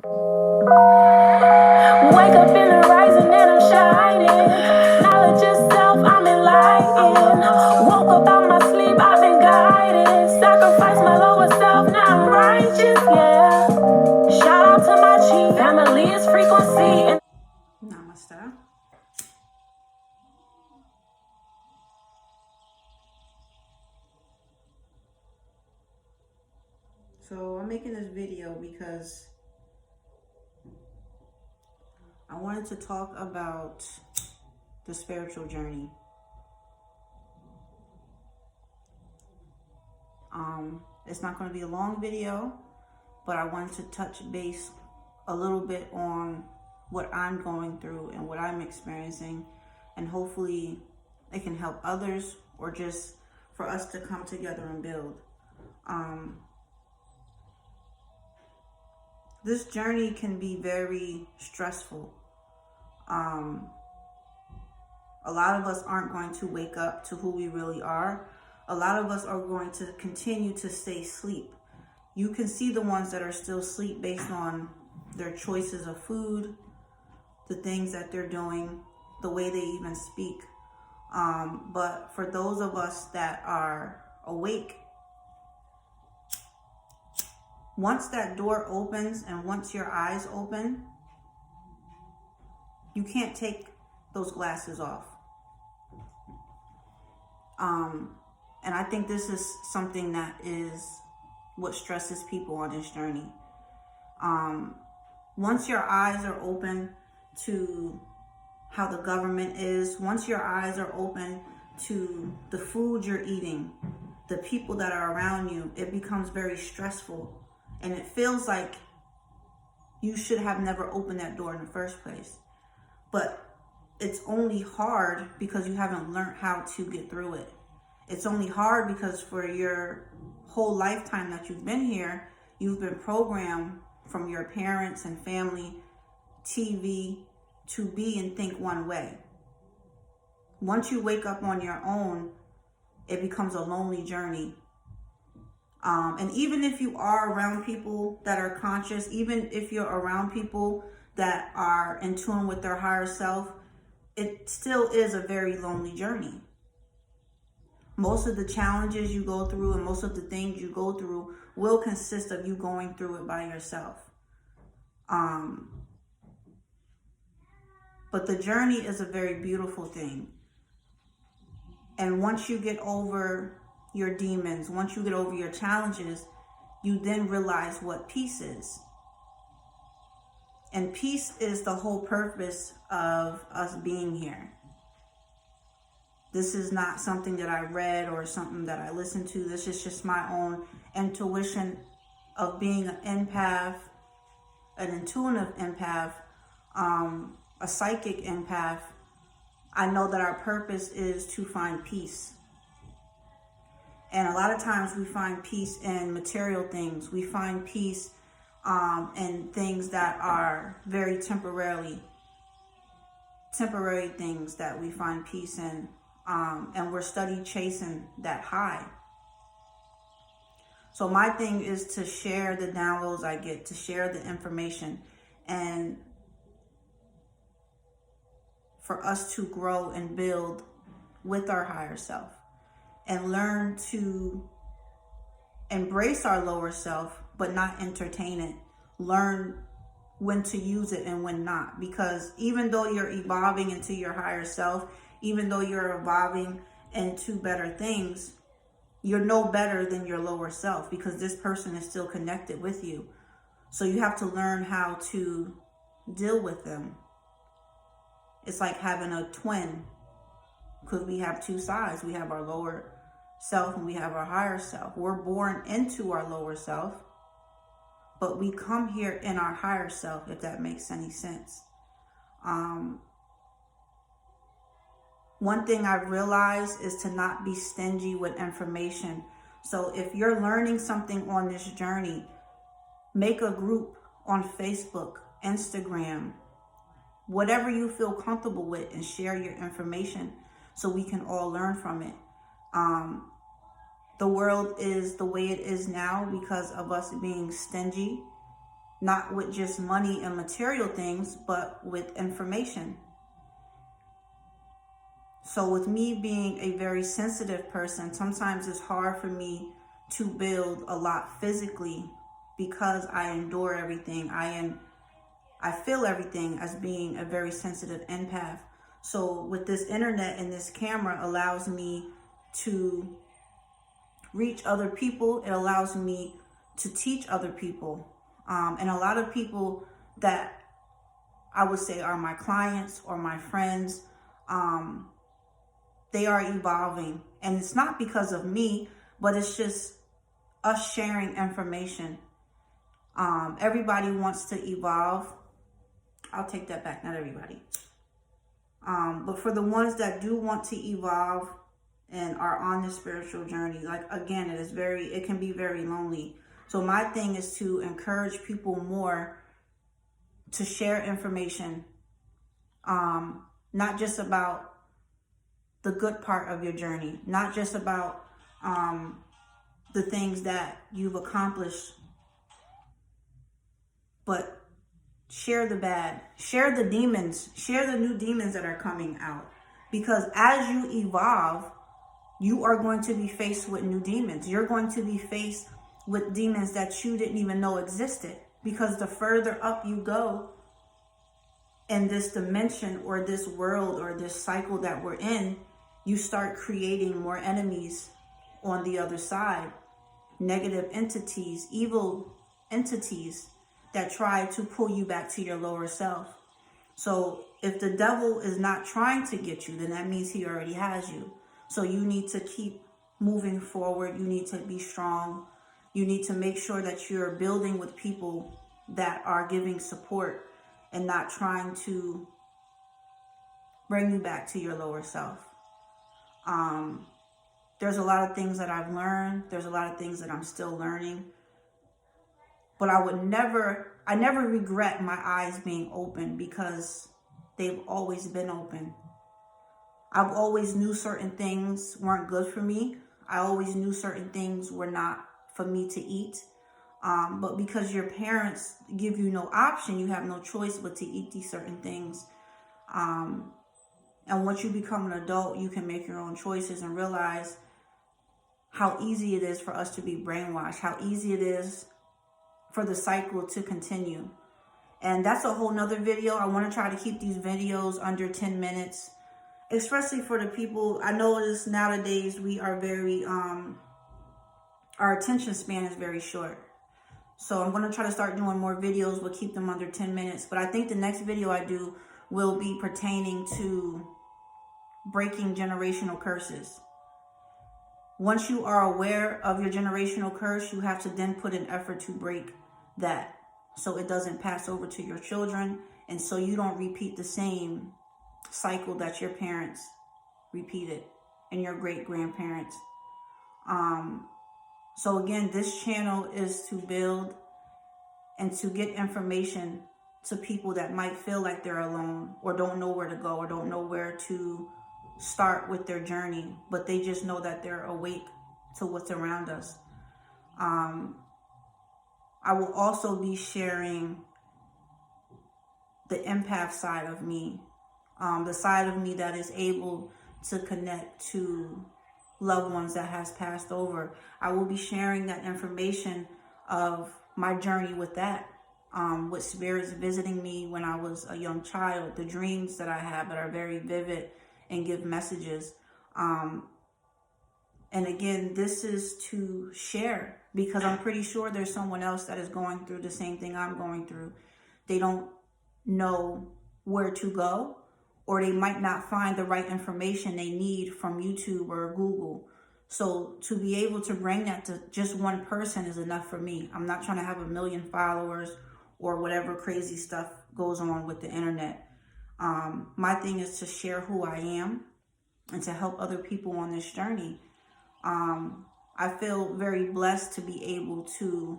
Wake up in the rising and I'm shining. Knowledge itself, I'm enlightened. Woke up out my sleep, I've been guided. Sacrifice my lower self, now I'm righteous, yeah. Shout out to my chief, family is frequency. Namaste. So I'm making this video because I wanted to talk about the spiritual journey. It's not going to be a long video, but I wanted to touch base a little bit on what I'm going through and what I'm experiencing, and hopefully it can help others, or just for us to come together and build. This journey can be very stressful. A lot of us aren't going to wake up to who we really are. A lot of us are going to continue to stay asleep. You can see the ones that are still asleep based on their choices of food, the things that they're doing, the way they even speak. But for those of us that are awake, once that door opens and once your eyes open, you can't take those glasses off. And I think this is something that is what stresses people on this journey. Once your eyes are open to how the government is, once your eyes are open to the food you're eating, the people that are around you, it becomes very stressful. And it feels like you should have never opened that door in the first place. But it's only hard because you haven't learned how to get through it. It's only hard because for your whole lifetime that you've been here, you've been programmed from your parents and family, TV, to be and think one way. Once you wake up on your own, it becomes a lonely journey. And even if you are around people that are conscious, even if you're around people that are in tune with their higher self, it still is a very lonely journey. Most of the challenges you go through and most of the things you go through will consist of you going through it by yourself. But the journey is a very beautiful thing. And once you get over your demons, once you get over your challenges, you then realize what peace is. And peace is the whole purpose of us being here. This is not something that I read or something that I listened to. This is just my own intuition of being an empath, an intuitive empath, a psychic empath. I know that our purpose is to find peace. And a lot of times we find peace in material things. We find peace in things that are very temporary things that we find peace in. And we're study chasing that high. So my thing is to share the downloads I get, to share the information, and for us to grow and build with our higher self and learn to embrace our lower self, but not entertain it. Learn when to use it and when not. Because even though you're evolving into your higher self, even though you're evolving into better things, you're no better than your lower self, because this person is still connected with you. So you have to learn how to deal with them. It's like having a twin, because we have two sides. We have our lower self and we have our higher self. We're born into our lower self, but we come here in our higher self, if that makes any sense. One thing I've realized is to not be stingy with information. So if you're learning something on this journey, make a group on Facebook, Instagram, whatever you feel comfortable with, and share your information so we can all learn from it. The world is the way it is now because of us being stingy, not with just money and material things, but with information. So with me being a very sensitive person, sometimes it's hard for me to build a lot physically because I endure everything. I feel everything as being a very sensitive empath. So with this internet and this camera allows me to reach other people. It allows me to teach other people. And a lot of people that I would say are my clients or my friends, they are evolving. And it's not because of me, but it's just us sharing information. Everybody wants to evolve. I'll take that back, not everybody. But for the ones that do want to evolve and are on this spiritual journey, like again, it can be very lonely. So my thing is to encourage people more to share information, not just about the good part of your journey, not just about the things that you've accomplished, but share the bad, share the demons, share the new demons that are coming out. Because as you evolve, you are going to be faced with new demons. You're going to be faced with demons that you didn't even know existed. Because the further up you go in this dimension or this world or this cycle that we're in, you start creating more enemies on the other side. Negative entities, evil entities that try to pull you back to your lower self. So if the devil is not trying to get you, then that means he already has you. So you need to keep moving forward. You need to be strong. You need to make sure that you're building with people that are giving support and not trying to bring you back to your lower self. There's a lot of things that I've learned. There's a lot of things that I'm still learning. But I never regret my eyes being open because they've always been open. I've always knew certain things weren't good for me. I always knew certain things were not for me to eat. But because your parents give you no option, you have no choice but to eat these certain things. And once you become an adult, you can make your own choices and realize how easy it is for us to be brainwashed, how easy it is for the cycle to continue. And that's a whole nother video. I want to try to keep these videos under 10 minutes, especially for the people. I notice nowadays we are very, our attention span is very short. So I'm going to try to start doing more videos. We'll keep them under 10 minutes. But I think the next video I do will be pertaining to breaking generational curses. Once you are aware of your generational curse, you have to then put an effort to break that so it doesn't pass over to your children, and so you don't repeat the same cycle that your parents repeated and your great-grandparents. So again, this channel is to build and to get information to people that might feel like they're alone or don't know where to go or don't know where to start with their journey, but they just know that they're awake to what's around us. I will also be sharing the empath side of me, the side of me that is able to connect to loved ones that has passed over. I will be sharing that information of my journey with that, with spirits visiting me when I was a young child, the dreams that I have that are very vivid and give messages. And again, this is to share because I'm pretty sure there's someone else that is going through the same thing I'm going through. They don't know where to go, or they might not find the right information they need from YouTube or Google. So to be able to bring that to just one person is enough for me. I'm not trying to have 1 million followers or whatever crazy stuff goes on with the internet. My thing is to share who I am and to help other people on this journey. I feel very blessed to be able to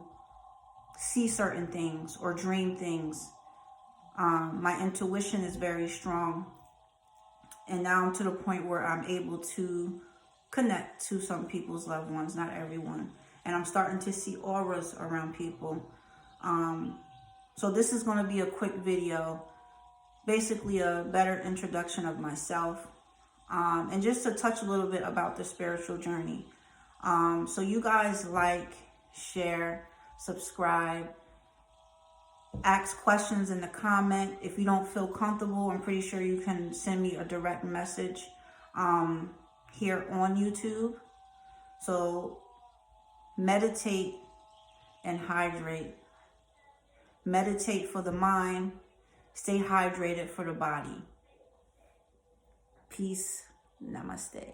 see certain things or dream things. My intuition is very strong. And now I'm to the point where I'm able to connect to some people's loved ones, not everyone. And I'm starting to see auras around people. So this is going to be a quick video, basically a better introduction of myself, and just to touch a little bit about the spiritual journey. So you guys like, share, subscribe, ask questions in the comment. If you don't feel comfortable, I'm pretty sure you can send me a direct message here on YouTube. So meditate and hydrate. Meditate for the mind, stay hydrated for the body. Peace. Namaste.